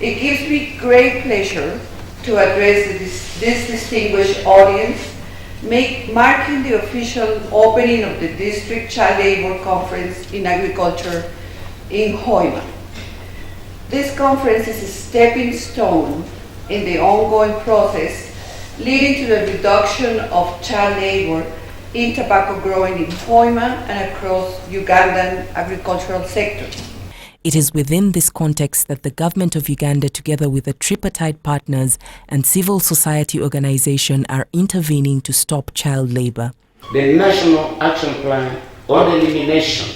It gives me great pleasure to address this distinguished audience, marking the official opening of the District Child Labor Conference in Agriculture in HOIMA. This conference is a stepping stone in the ongoing process leading to the reduction of child labor in tobacco growing in HOIMA and across Ugandan agricultural sectors. It is within this context that the government of Uganda, together with the tripartite partners and civil society organization, are intervening to stop child labor. The National Action Plan on Elimination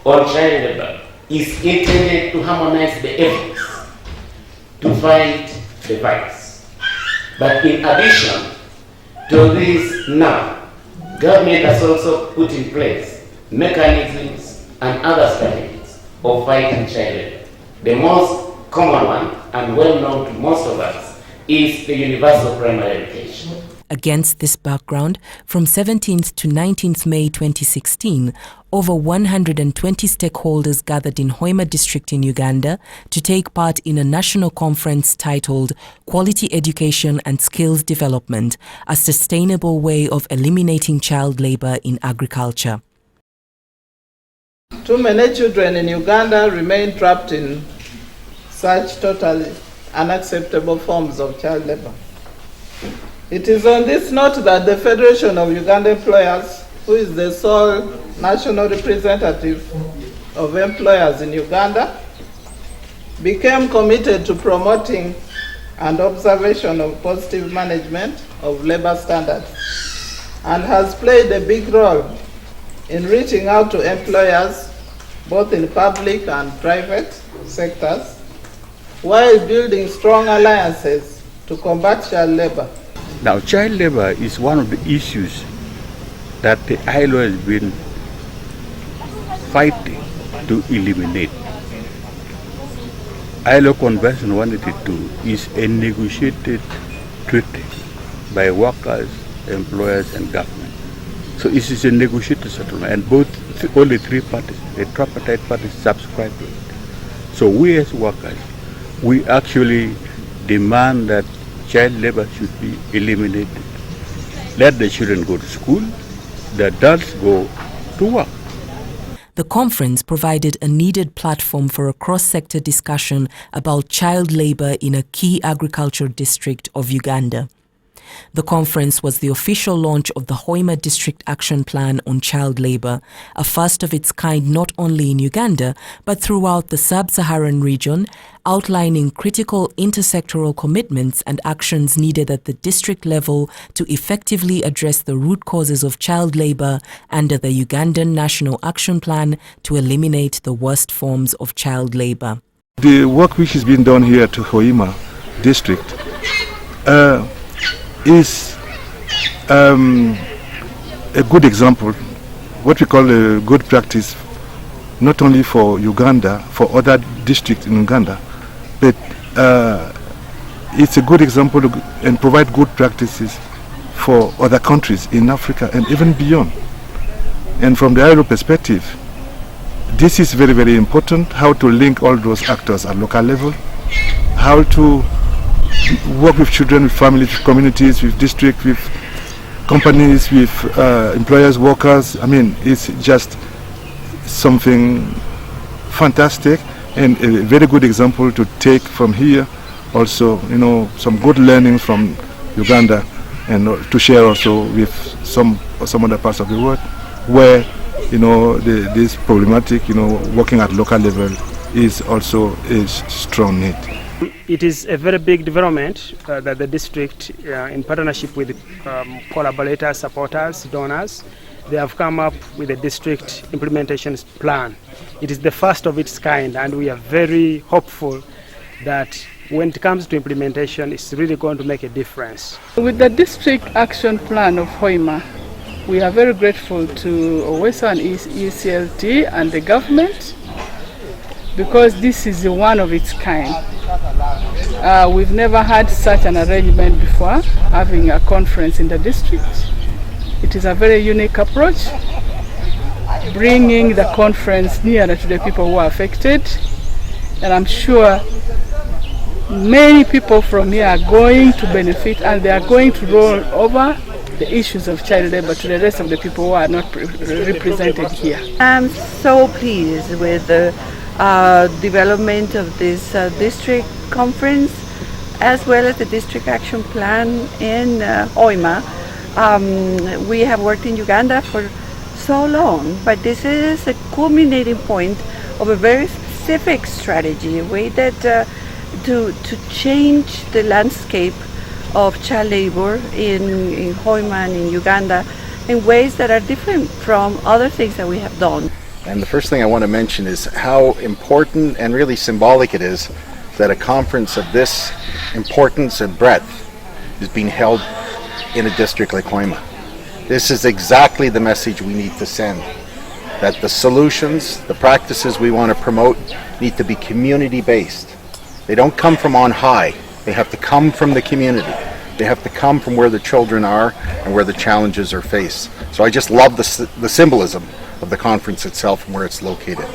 of Child Labor is intended to harmonize the efforts to fight the vice. But in addition to this now, government has also put in place mechanisms and other strategies of fighting child labor. The most common one and well known to most of us is the universal primary education. Against this background, from 17th to 19th May 2016, over 120 stakeholders gathered in HOIMA district in Uganda to take part in a national conference titled Quality Education and Skills Development, a Sustainable Way of Eliminating Child Labor in Agriculture. Too many children in Uganda remain trapped in such totally unacceptable forms of child labor. It is on this note that the Federation of Uganda Employers, who is the sole national representative of employers in Uganda, became committed to promoting and observation of positive management of labor standards and has played a big role in reaching out to employers both in public and private sectors while building strong alliances to combat child labor. Now, child labor is one of the issues that the ILO has been fighting to eliminate. ILO Convention 182 is a negotiated treaty by workers, employers, and government. So it is a negotiated settlement, and all the three parties, the tripartite parties, subscribe to it. So we as workers, we actually demand that child labor should be eliminated. Let the children go to school, the adults go to work. The conference provided a needed platform for a cross-sector discussion about child labor in a key agricultural district of Uganda. The conference was the official launch of the HOIMA District Action Plan on Child Labor, a first of its kind not only in Uganda but throughout the sub-Saharan region, outlining critical intersectoral commitments and actions needed at the district level to effectively address the root causes of child labor under the Ugandan National Action Plan to eliminate the worst forms of child labor. The work which is being done here to HOIMA district is a good example, what we call a good practice, not only for Uganda, for other districts in Uganda, but it's a good example and provide good practices for other countries in Africa and even beyond. And from the ILO perspective, this is very, very important, how to link all those actors at local level, how to work with children, with families, with communities, with districts, with companies, with employers, workers. I mean, it's just something fantastic and a very good example to take from here. Also, you know, some good learnings from Uganda and to share also with some other parts of the world where, you know, this problematic, you know, working at local level is also a strong need. It is a very big development that the district, in partnership with collaborators, supporters, donors, they have come up with a district implementation plan. It is the first of its kind, and we are very hopeful that when it comes to implementation, it's really going to make a difference. With the district action plan of HOIMA, we are very grateful to OWESA and ECLT and the government, because this is one of its kind. We've never had such an arrangement before, having a conference in the district. It is a very unique approach, bringing the conference nearer to the people who are affected, and I'm sure many people from here are going to benefit, and they are going to roll over the issues of child labor to the rest of the people who are not represented here. I'm so pleased with the development of this district conference, as well as the district action plan in HOIMA. We have worked in Uganda for so long, but this is a culminating point of a very specific strategy, a way that to change the landscape of child labor in HOIMA and in Uganda in ways that are different from other things that we have done. And the first thing I want to mention is how important and really symbolic it is that a conference of this importance and breadth is being held in a district like HOIMA. This is exactly the message we need to send, that the solutions, the practices we want to promote need to be community-based. They don't come from on high. They have to come from the community. They have to come from where the children are and where the challenges are faced. So I just love the symbolism of the conference itself and where it's located.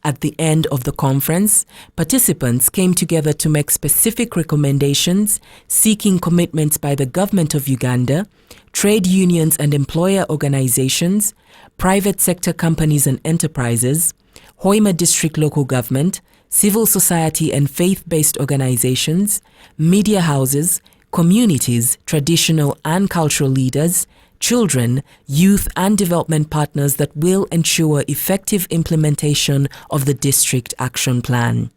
At the end of the conference, participants came together to make specific recommendations, seeking commitments by the government of Uganda, trade unions and employer organizations, private sector companies and enterprises, HOIMA district local government, civil society and faith-based organizations, media houses, communities, traditional and cultural leaders, children, youth and development partners that will ensure effective implementation of the district action plan.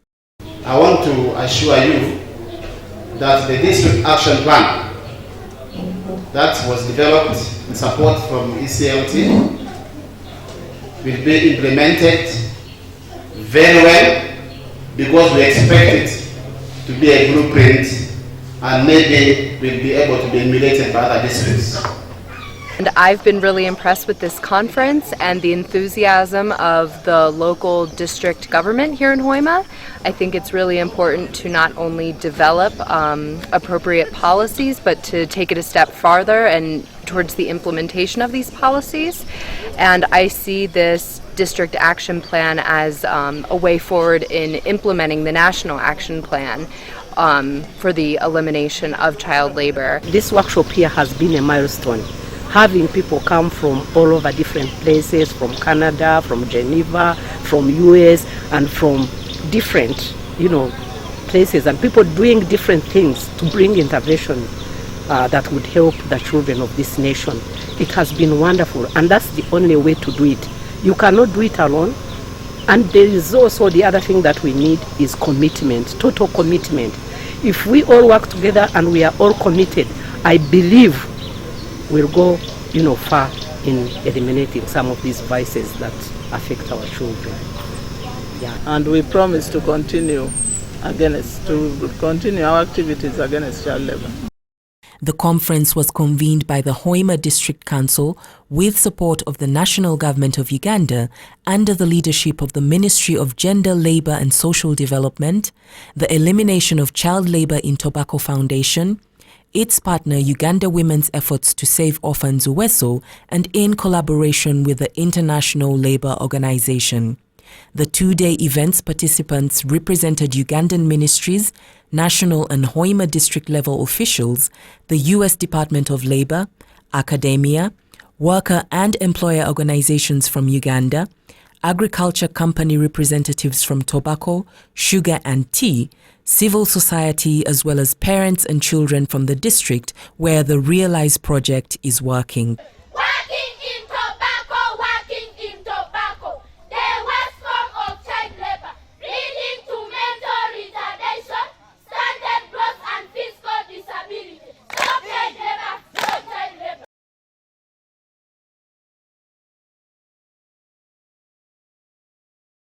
I want to assure you that the district action plan that was developed in support from ECLT will be implemented very well, because we expect it to be a blueprint and maybe will be able to be emulated by other districts. And I've been really impressed with this conference and the enthusiasm of the local district government here in HOIMA. I think it's really important to not only develop appropriate policies, but to take it a step farther and towards the implementation of these policies. And I see this district action plan as a way forward in implementing the national action plan for the elimination of child labor. This workshop here has been a milestone. Having people come from all over different places, from Canada, from Geneva, from US, and from different, places, and people doing different things to bring intervention that would help the children of this nation. It has been wonderful, and that's the only way to do it. You cannot do it alone. And there is also the other thing that we need is commitment, total commitment. If we all work together and we are all committed, I believe we'll go, far in eliminating some of these vices that affect our children. Yeah. And we promise to continue our activities against child labor. The conference was convened by the HOIMA District Council with support of the National Government of Uganda under the leadership of the Ministry of Gender, Labour and Social Development, the Elimination of Child Labour in Tobacco Foundation, its partner Uganda Women's Efforts to Save Orphans UWESO, and in collaboration with the International Labour Organization. The two-day event's participants represented Ugandan ministries, national and HOIMA district-level officials, the U.S. Department of Labor, academia, worker and employer organizations from Uganda, agriculture company representatives from tobacco, sugar and tea, civil society, as well as parents and children from the district where the Realize project is working.